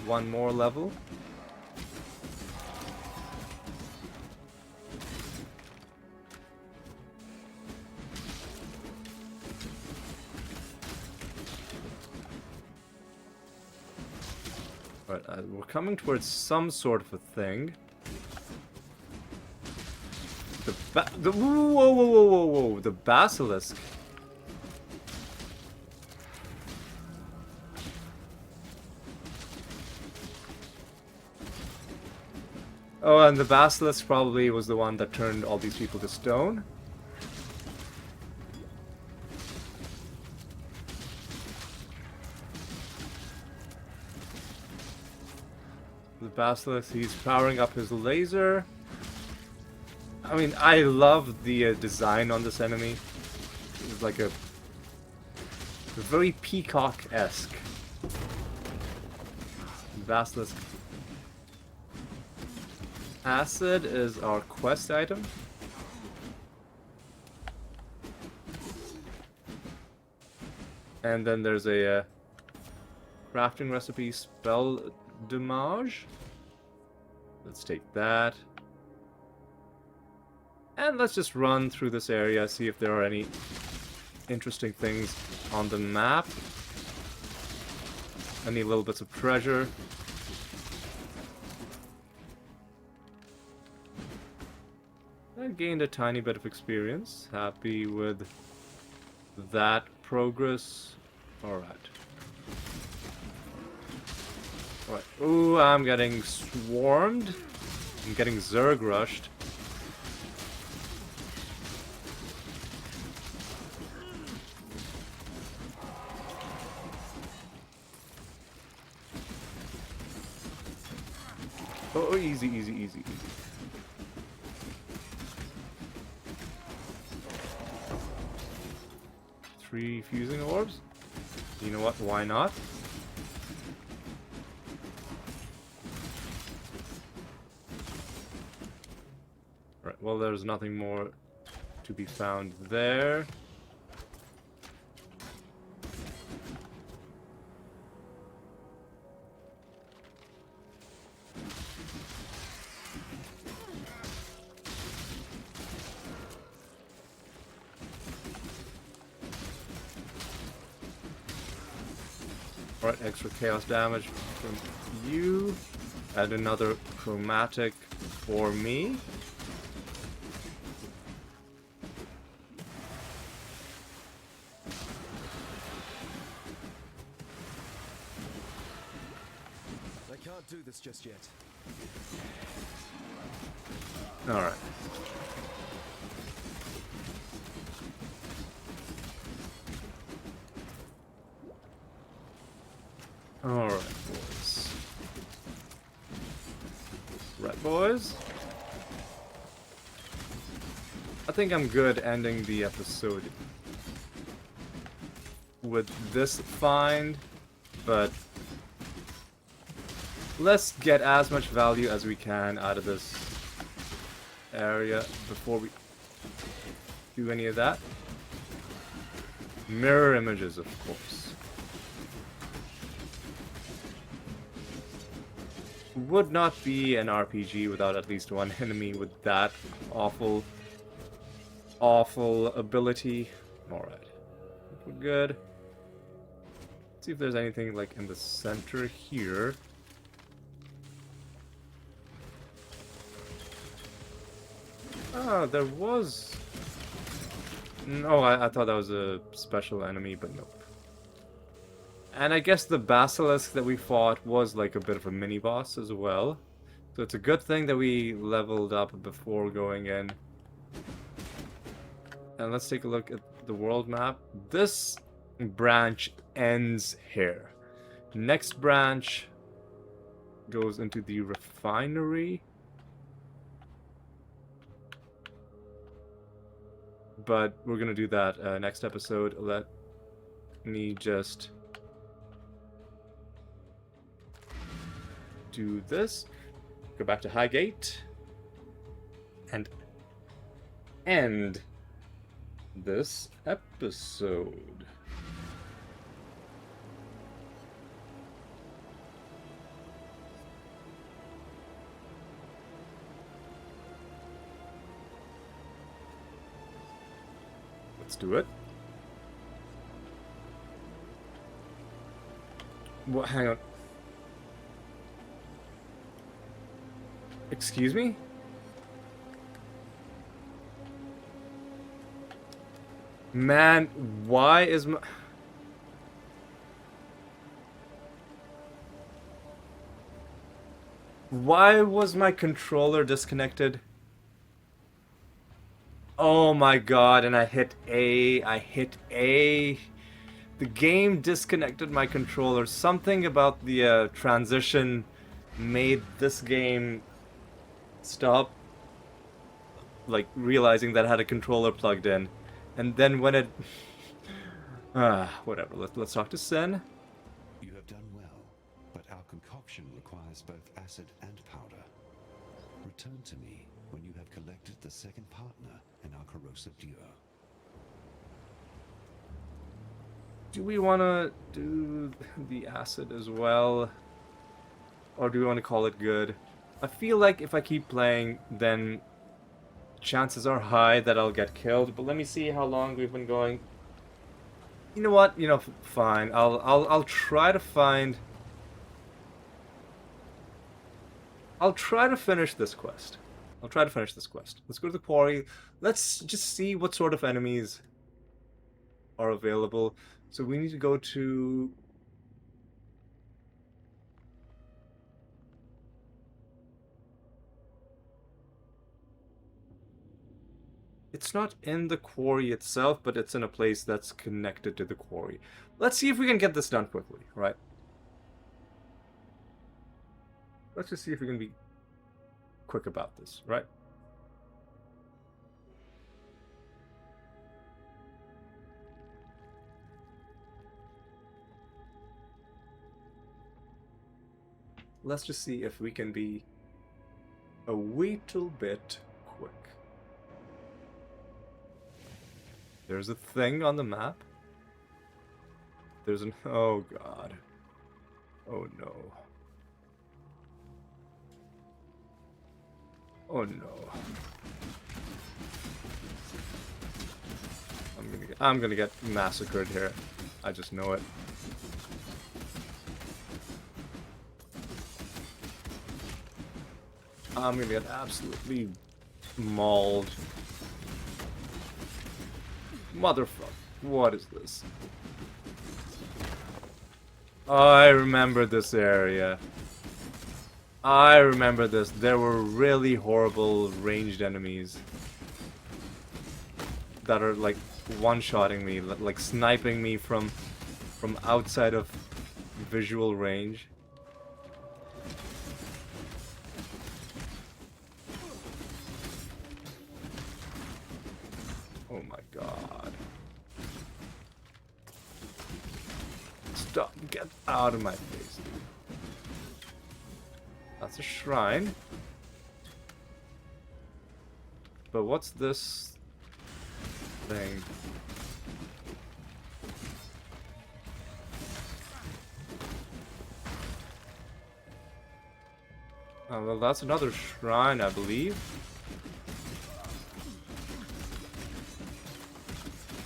one more level. Alright, we're coming towards some sort of a thing. Whoa, the basilisk. Oh, and the basilisk probably was the one that turned all these people to stone. The basilisk, he's powering up his laser. I mean, I love the design on this enemy. It's like a very peacock-esque. Basilisk. Acid is our quest item. And then there's a crafting recipe, spell damage. Let's take that. And let's just run through this area, see if there are any interesting things on the map. Any little bits of treasure. I gained a tiny bit of experience. Happy with that progress. Alright. Alright. Ooh, I'm getting swarmed. I'm getting Zerg rushed. Oh, easy, easy, easy, easy. Three fusing orbs. You know what? Why not? Right. Well, there's nothing more to be found there. Alright, extra chaos damage from you. Add another chromatic for me. can't do this just yet. Alright. Alright, boys. Right, boys? I think I'm good ending the episode with this find, but let's get as much value as we can out of this area before we do any of that. Mirror images, of course. Would not be an RPG without at least one enemy with that awful ability. Alright. We're good. Let's see if there's anything like in the center here. Oh, there was... No, I thought that was a special enemy, but nope. And I guess the basilisk that we fought was like a bit of a mini-boss as well. So it's a good thing that we leveled up before going in. And let's take a look at the world map. This branch ends here. Next branch goes into the refinery. But we're gonna do that next episode. Let me just do this. Go back to Highgate. And end this episode. Let's do it. What? Hang on. Excuse me? Man, why is my... Why was my controller disconnected? Oh my god, and I hit A. I hit A. The game disconnected my controller. Something about the transition made this game stop, like, realizing that I had a controller plugged in. And then when it... whatever. Let's talk to Sen. You have done well, but our concoction requires both acid and powder. Return to me when you have collected the second partner in our corrosive duo. Do we want to do the acid as well? Or do we want to call it good? I feel like if I keep playing, then chances are high that I'll get killed. But let me see how long we've been going. You know what? You know, fine. I'll try to find... I'll try to finish this quest. I'll try to finish this quest. Let's go to the quarry. Let's just see what sort of enemies are available. So we need to go to... It's not in the quarry itself, but it's in a place that's connected to the quarry. Let's see if we can get this done quickly, right? Let's just see if we can be quick about this, right? Let's just see if we can be a little bit quick. There's a thing on the map. There's an... Oh, God. Oh, no. Oh, no. I'm gonna get massacred here. I just know it. I'm gonna get absolutely mauled. Motherfucker. What is this? Oh, I remember this area. I remember this. There were really horrible ranged enemies that are like one-shotting me, like sniping me from outside of visual range. Oh my god. Stop. Get out of my face, dude. That's a shrine. But what's this thing? Oh, well, that's another shrine, I believe.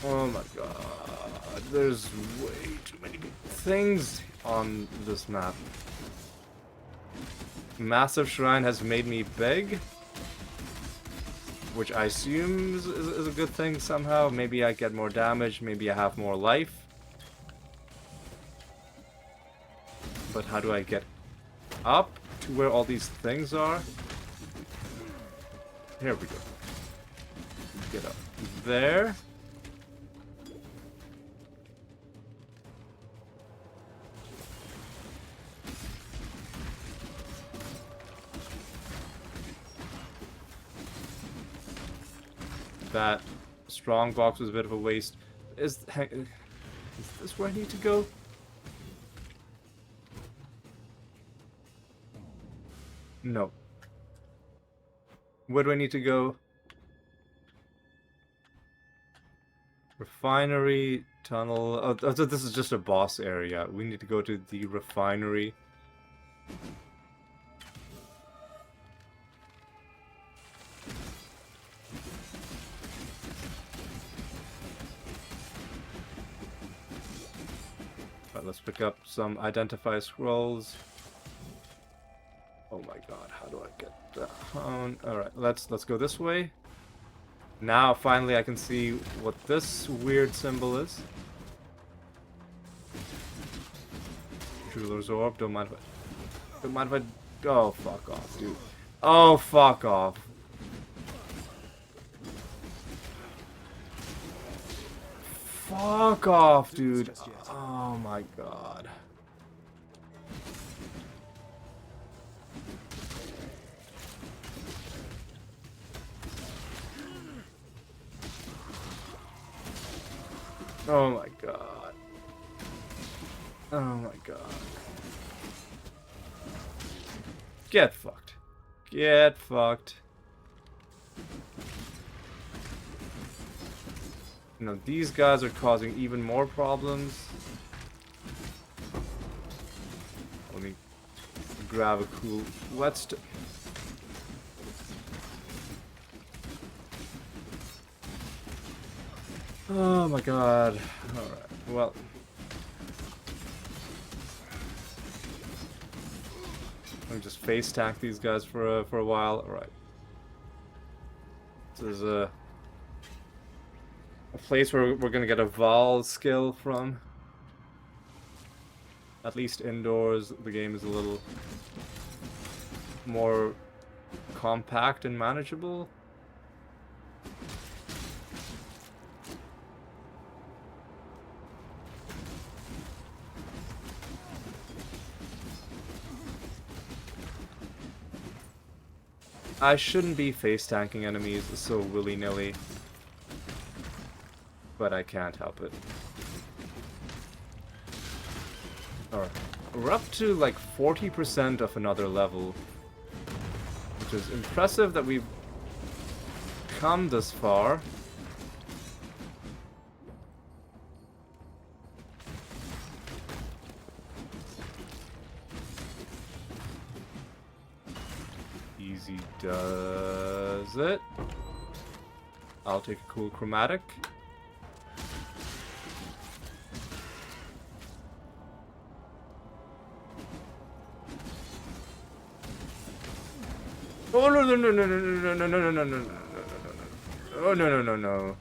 Oh my god, there's way too many things on this map. Massive shrine has made me big, which I assume is a good thing somehow. Maybe I get more damage, maybe I have more life. But how do I get up to where all these things are? Here we go. Get up there. That strong box was a bit of a waste. Is this where I need to go? No. Where do I need to go? Refinery, tunnel. Oh, this is just a boss area. We need to go to the refinery. Let's pick up some identify scrolls. Oh my god, how do I get down? Alright, let's go this way. Now finally I can see what this weird symbol is. Jeweler's orb, don't mind if I oh fuck off, dude. Oh fuck off. Fuck off, dude. Oh my god. Oh my god. Oh my god. Get fucked. Get fucked. No, these guys are causing even more problems. Let me grab a cool whetstone. Oh my god. Alright, well. Let me just face tank these guys for a while. Alright. This is a place where we're gonna get a Vol skill from. At least indoors, the game is a little more compact and manageable. I shouldn't be face tanking enemies so willy-nilly, but I can't help it. Alright, we're up to like 40% of another level, which is impressive that we've come this far. Easy does it. I'll take a cool chromatic. Oh no no no no no no no no no no no no no no no. Oh no no no no.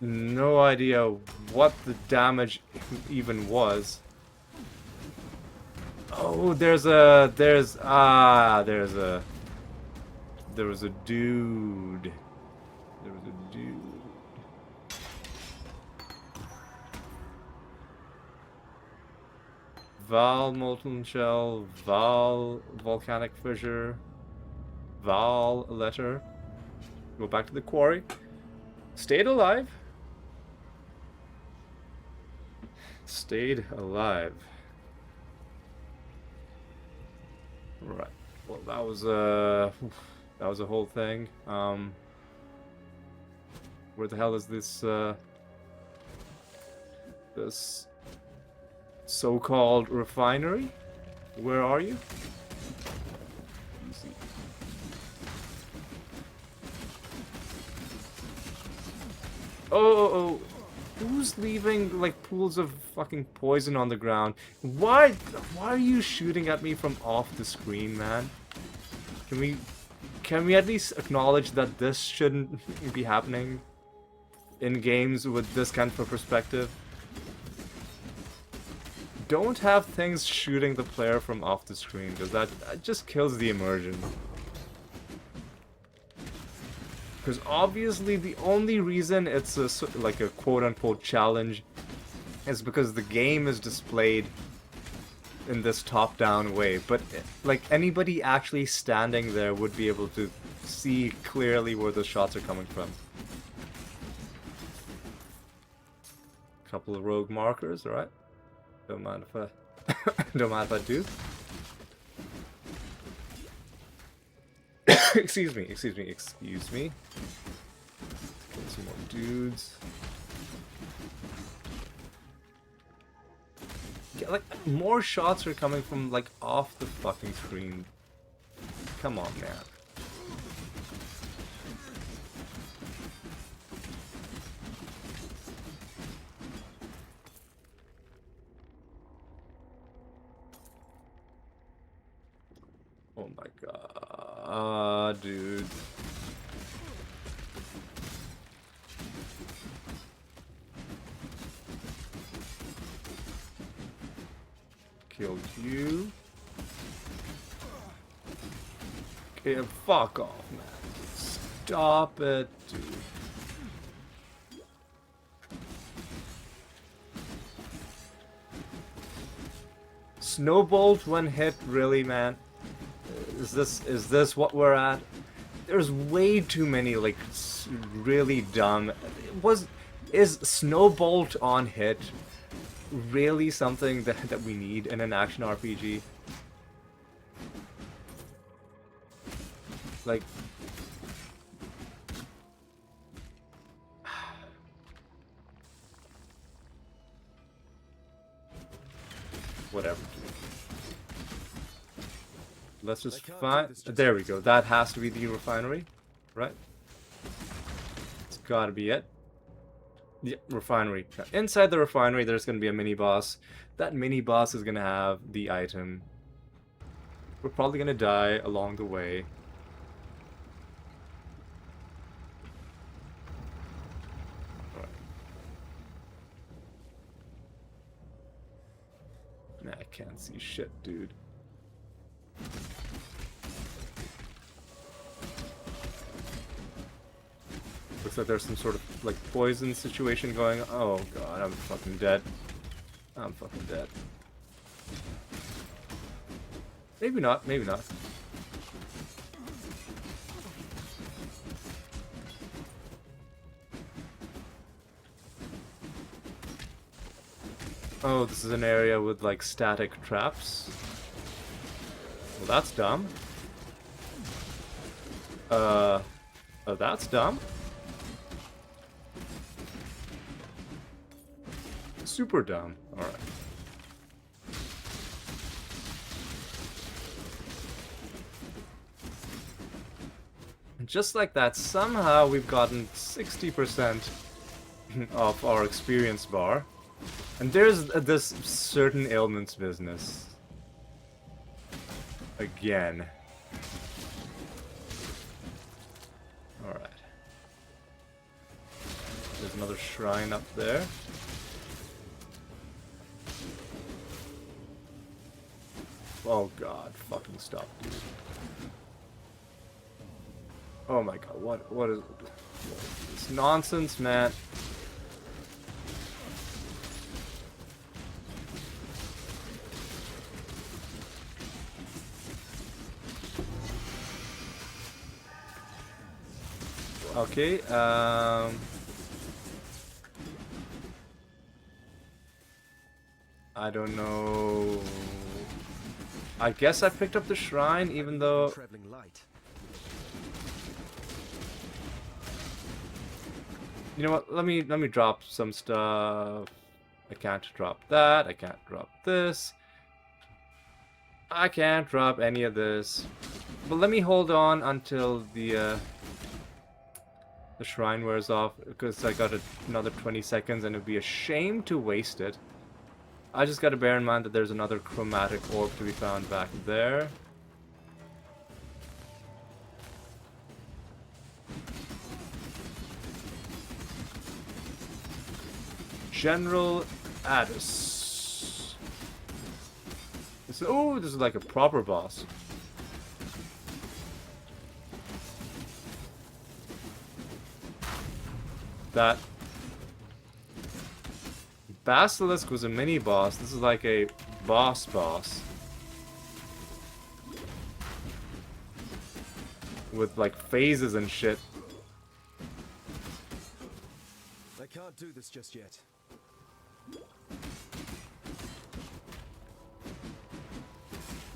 No idea what the damage even was. Oh, there was a dude. There was a dude. Val molten shell, Val volcanic fissure, Val letter. Go back to the quarry. Stayed alive. Stayed alive. Right. Well, that was a whole thing. Where the hell is this this so-called refinery? Where are you? Let me see. Oh. Who's leaving like pools of fucking poison on the ground? Why are you shooting at me from off the screen, man? Can we at least acknowledge that this shouldn't be happening in games with this kind of a perspective? Don't have things shooting the player from off the screen, because that just kills the immersion. Because obviously the only reason it's like a quote-unquote challenge is because the game is displayed in this top-down way. But like anybody actually standing there would be able to see clearly where the shots are coming from. Couple of rogue markers, alright? Don't mind if I don't mind if I do. Excuse me. Kill some more dudes. Yeah, like, more shots are coming from, like, off the fucking screen. Come on, man. Oh my god, dude. Killed you. Okay, fuck off, man. Stop it, dude. Snowbolt when hit, really, man? Is this what we're at? There's way too many like really dumb. Is Snowbolt on hit really something that we need in an action RPG? Like, whatever. Let's just find. There we go. That has to be the refinery, right? It's gotta be it. Yeah, refinery. Inside the refinery, there's gonna be a mini boss. That mini boss is gonna have the item. We're probably gonna die along the way. Alright. Nah, I can't see shit, dude. Looks like there's some sort of like poison situation going on. Oh god, I'm fucking dead. I'm fucking dead. Maybe not, maybe not. Oh, this is an area with like static traps. Well, that's dumb. Oh, that's dumb. Super dumb. Alright. And just like that, somehow we've gotten 60% of our experience bar. And there's this certain ailments business. Again. Alright. There's another shrine up there. Oh god, fucking stop, dude. Oh my god, what is this nonsense, man? Okay, I don't know. I guess I picked up the shrine, even though... Traveling light. You know what, let me drop some stuff. I can't drop that, I can't drop this. I can't drop any of this. But let me hold on until the shrine wears off, because I got another 20 seconds and it'd be a shame to waste it. I just gotta bear in mind that there's another chromatic orb to be found back there. General Addis. Oh, this is like a proper boss. That Basilisk was a mini boss. This is like a boss. With like phases and shit. I can't do this just yet.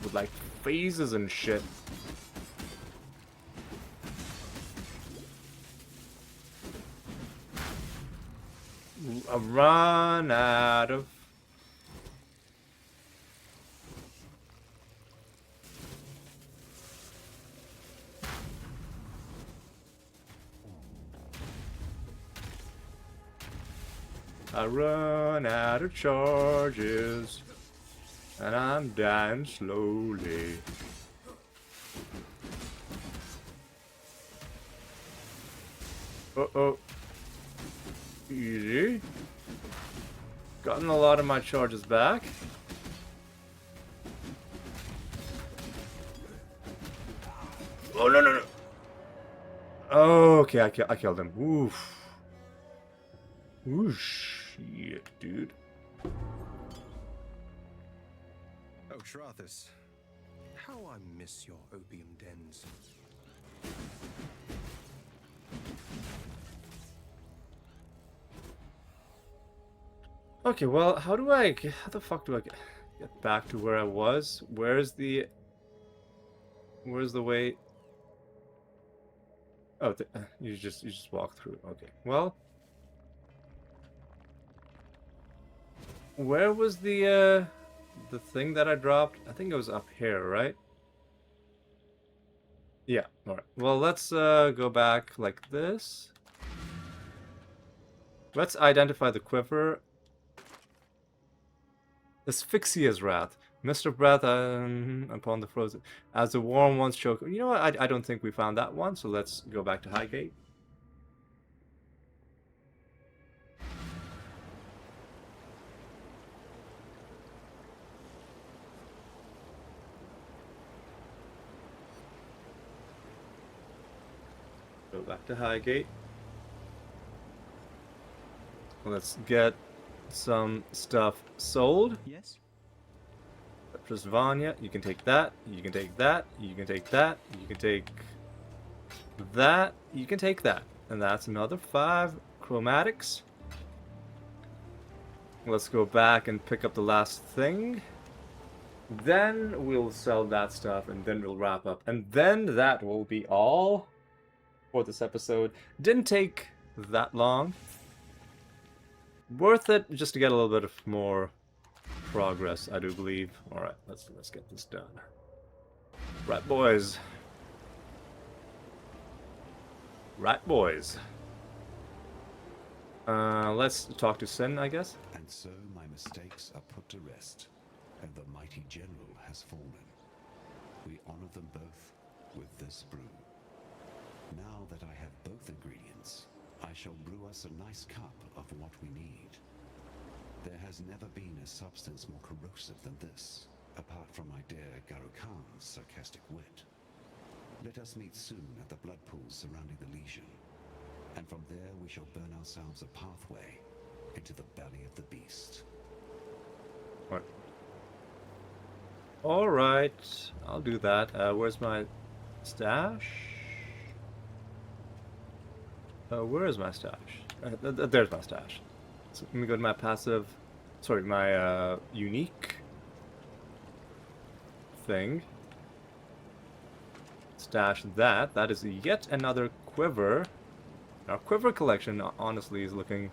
With like phases and shit. I run out of... I run out of charges. And I'm dying slowly. Uh-oh. Easy. Gotten a lot of my charges back. Oh, no, no, no. Okay, I killed him. Oof. Whoosh. Shit, dude. Oh, Shrathis. How I miss your opium dens. Okay, well, how the fuck do I get back to where I was? Where's the way? Oh, you just walk through. Okay, well, where was the thing that I dropped? I think it was up here, right? Yeah, alright. Well, let's go back like this. Let's identify the quiver. Asphyxia's Wrath. Mist of Breath upon the frozen. As the warm ones choke. You know what? I don't think we found that one, so let's go back to Highgate. Go back to Highgate. Let's get some stuff sold. Yes? Just Vanya, you can take that, you can take that, you can take that, you can take that, you can take that. And that's another 5 chromatics. Let's go back and pick up the last thing. Then we'll sell that stuff and then we'll wrap up. And then that will be all for this episode. Didn't take that long. Worth it just to get a little bit of more progress, I do believe. Alright, let's get this done. Right, boys. Right, boys. Let's talk to Sin, I guess. And so my mistakes are put to rest, and the mighty general has fallen. We honor them both with this brew. Now that I have both ingredients, I shall brew us a nice cup of what we need. There has never been a substance more corrosive than this, apart from my dear Garukan's sarcastic wit. Let us meet soon at the blood pools surrounding the Legion, and from there we shall burn ourselves a pathway into the belly of the beast. What? Alright, I'll do that. Where's my stash? Where is my stash? There's my stash. So let me go to my passive... Sorry, my unique thing. Stash that. That is yet another quiver. Our quiver collection, honestly, is looking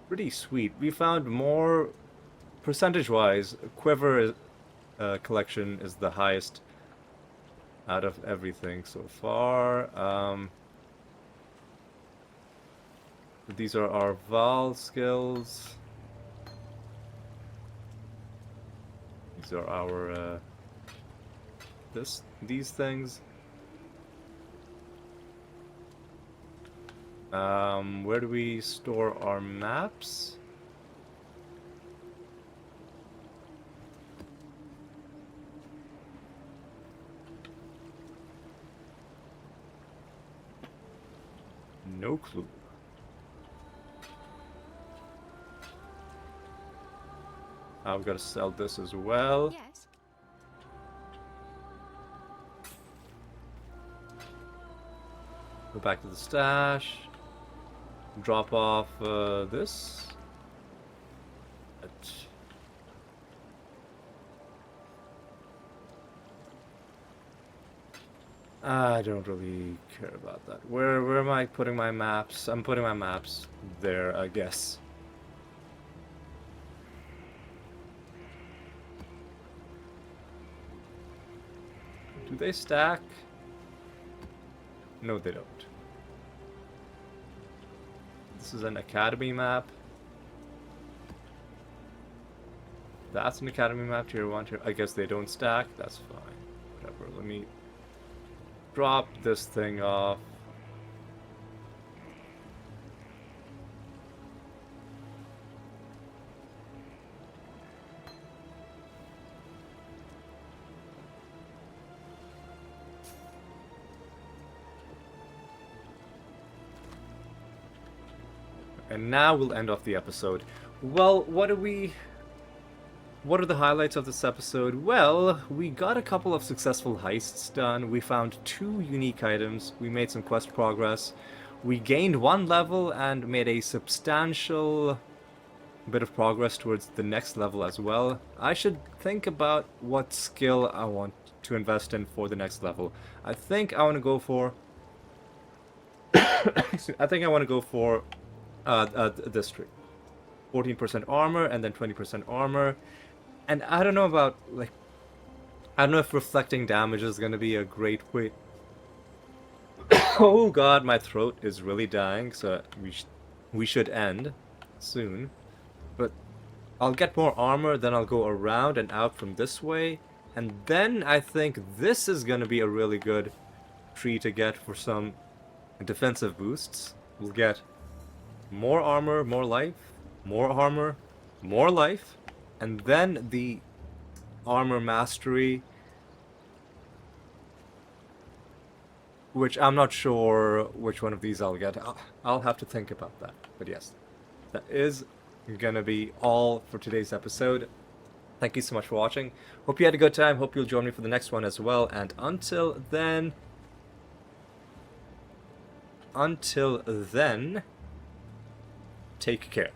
pretty sweet. We found more... Percentage-wise, quiver collection is the highest out of everything so far. These are our Val skills. These are our these things. Where do we store our maps? No clue. I've got to sell this as well. Yes. Go back to the stash. Drop off this. I don't really care about that. Where am I putting my maps? I'm putting my maps there, I guess. Do they stack? No, they don't. This is an academy map. That's an academy map, tier 1, tier... I guess they don't stack. That's fine. Whatever, let me drop this thing off. And now we'll end off the episode. Well, what are the highlights of this episode? Well, we got a couple of successful heists done. We found 2 unique items. We made some quest progress. We gained 1 level and made a substantial bit of progress towards the next level as well. I should think about what skill I want to invest in for the next level. I think I want to go for... I think I want to go for this tree. 14% armor and then 20% armor. And I don't know about, like, I don't know if reflecting damage is going to be a great way. Oh god, my throat is really dying, so we should end soon. But I'll get more armor, then I'll go around and out from this way. And then I think this is going to be a really good tree to get for some defensive boosts. We'll get more armor, more life, more armor, more life, and then the armor mastery, which I'm not sure which one of these I'll get. I'll have to think about that. But yes, that is gonna be all for today's episode. Thank you so much for watching. Hope you had a good time. Hope you'll join me for the next one as well. And until then, take care.